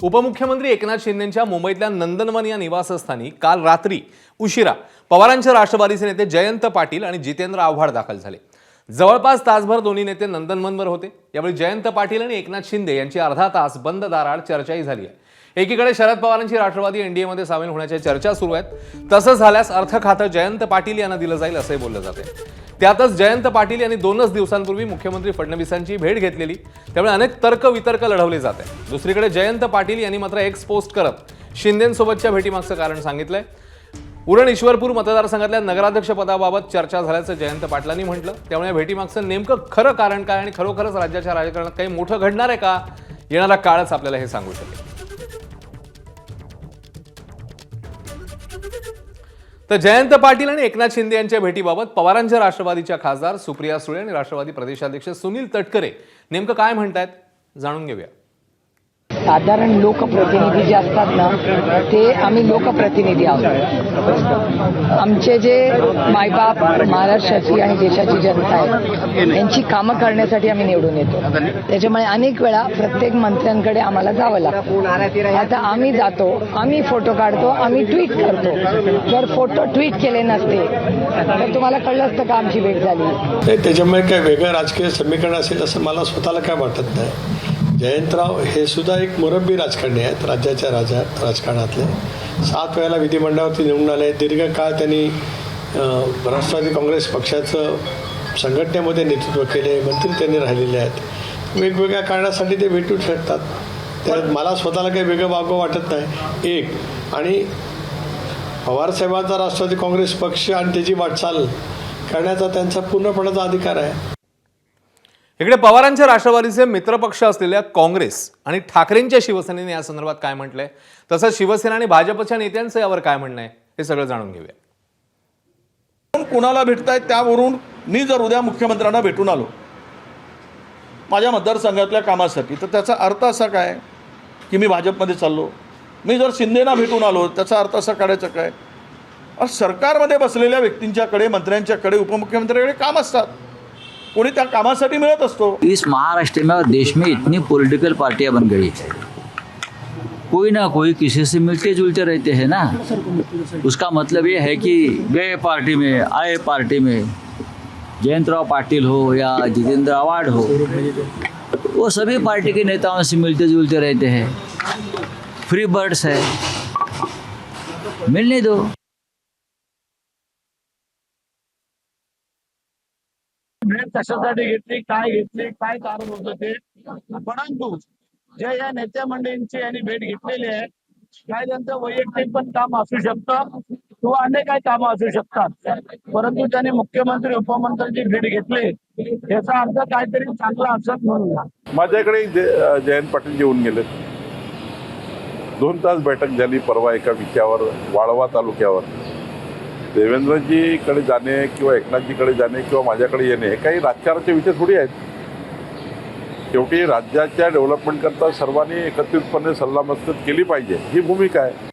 उपमुख्यमंत्री एकनाथ शिंदेंच्या मुंबईतल्या नंदनवन या निवासस्थानी काल रात्री उशिरा पवारांचे राष्ट्रवादीचे नेते जयंत पाटील आणि जितेंद्र आव्हाड दाखल झाले। जवळपास तासभर दोन्ही नेते नंदनवनवर होते। यावेळी जयंत पाटील आणि एकनाथ शिंदे यांची अर्धा तास बंद दाराआड चर्चाही झाली आहे। एकीकडे शरद पवारांची राष्ट्रवादी एनडीएमध्ये सामील होण्याच्या चर्चा सुरू आहेत। तसं झाल्यास अर्थ खातं जयंत पाटील यांना दिलं जाईल असंही बोललं जाते। त्यातच जयंत पाटील यांनी 2 दिवसांपूर्वी मुख्यमंत्री फडणवीसांची भेट घेतलेली, त्यामुळे अनेक तर्क-वितर्क लढवले जात आहेत। दुसरीकडे जयंत पाटील यांनी मात्र एक्स पोस्ट करत शिंदेंसोबतच्या भेटीमागचं कारण सांगितलंय। उरण ईश्वरपूर मतदारसंघातल्या नगराध्यक्ष पदाबाबत चर्चा झाल्याचं जयंत पाटलांनी म्हटलं। त्यामुळे भेटीमागचं नेमकं खरं कारण काय आणि खरोखरच राज्याच्या राजकारणात काही मोठं घडणार आहे का, येणारा काळच आपल्याला हे सांगू शकेल। तर जयंत पाटील आणि एकनाथ शिंदे यांच्या भेटीबाबत पवारांच्या राष्ट्रवादीच्या खासदार सुप्रिया सुळे आणि राष्ट्रवादी प्रदेशाध्यक्ष सुनील तटकरे नेमकं काय म्हणतायत जाणून घेऊया। साधारण लोकप्रतिनिधी जे असतात ना, ते आम्ही लोकप्रतिनिधी आहोत। आमचे जे मायबाप महाराष्ट्राची आणि देशाची जनता आहे यांची कामं करण्यासाठी आम्ही निवडून येतो। त्याच्यामुळे अनेक वेळा प्रत्येक मंत्र्यांकडे आम्हाला जावं लागतं। आता आम्ही जातो, आम्ही फोटो काढतो, आम्ही ट्विट करतो। जर फोटो ट्विट केले नसते तर तुम्हाला कळलं असतं का आमची भेट झाली। त्याच्यामुळे काय वेगळं राजकीय समीकरण असेल असं मला स्वतःला काय वाटत नाही। जयंतराव हे सुद्धा एक मुरब्बी राजकारणी आहेत, राज्याच्या राजकारणातले 7 वेळेला विधिमंडळावरती निवडून आले। दीर्घकाळ त्यांनी राष्ट्रवादी काँग्रेस पक्षाचं संघटनेमध्ये नेतृत्व केले, मंत्री त्यांनी राहिलेले आहेत। वेगवेगळ्या कारणासाठी ते भेटू शकतात, त्यात मला स्वतःला काही वेगळं वागवं वाटत नाही। एक आणि पवारसाहेबांचा राष्ट्रवादी काँग्रेस पक्ष आणि त्याची वाटचाल करण्याचा त्यांचा पूर्णपणाचा अधिकार आहे। इकडे पवारांच्या राष्ट्रवादीचे मित्रपक्ष असलेल्या काँग्रेस आणि ठाकरेंच्या शिवसेनेने या संदर्भात काय म्हटलंय, तसंच शिवसेना आणि भाजपच्या नेत्यांचं यावर काय म्हणणं आहे हे सगळं जाणून घेऊया। कुणाला भेटतायत त्यावरून मी जर उद्या मुख्यमंत्र्यांना भेटून आलो माझ्या मतदारसंघातल्या कामासाठी, तर त्याचा अर्थ असा काय की मी भाजपमध्ये चाललो। मी जर शिंदेना भेटून आलो त्याचा अर्थ असा काढायचा काय, सरकारमध्ये बसलेल्या व्यक्तींच्याकडे, मंत्र्यांच्याकडे, उपमुख्यमंत्र्यांकडे काम असतात, कोणी त्या कामासाठी मिळत असतो। इस महाराष्ट्र में और देश में इतनी पॉलिटिकल पार्टियां बन गई है, कोई ना कोई किसी से मिलते जुलते रहते हैं ना। उसका मतलब ये है कि गए पार्टी में आए पार्टी में, जयंतराव पाटिल हो या जितेंद्र आव्हाड हो, वो सभी पार्टी के नेताओं से मिलते जुलते रहते हैं। फ्री बर्ड्स है, मिलने दो। भेट कशासाठी घेतली, काय कारण होतं ते, परंतु जे या नेत्या मंडळींची यांनी भेट घेतलेली आहे, काय त्यांचं वैयक्तिक पण काम असू शकतं किंवा अनेक काही कामं असू शकतात, परंतु त्यांनी मुख्यमंत्री उपमुख्यमंत्र्यांची भेट घेतली याचा अर्थ काहीतरी चांगला असत म्हणून माझ्याकडे जयंत पाटील येऊन गेले। 2 तास बैठक झाली परवा एका विषयावर, वाळवा तालुक्यावर। देवेंद्रजीकडे जाणे किंवा एकनाथजीकडे जाणे किंवा माझ्याकडे येणे हे काही राजकारणाचे विषय थोडी आहेत। शेवटी राज्याच्या डेव्हलपमेंट करता सर्वांनी एकत्रितपणे सल्लामसलत केली पाहिजे, ही भूमिका आहे।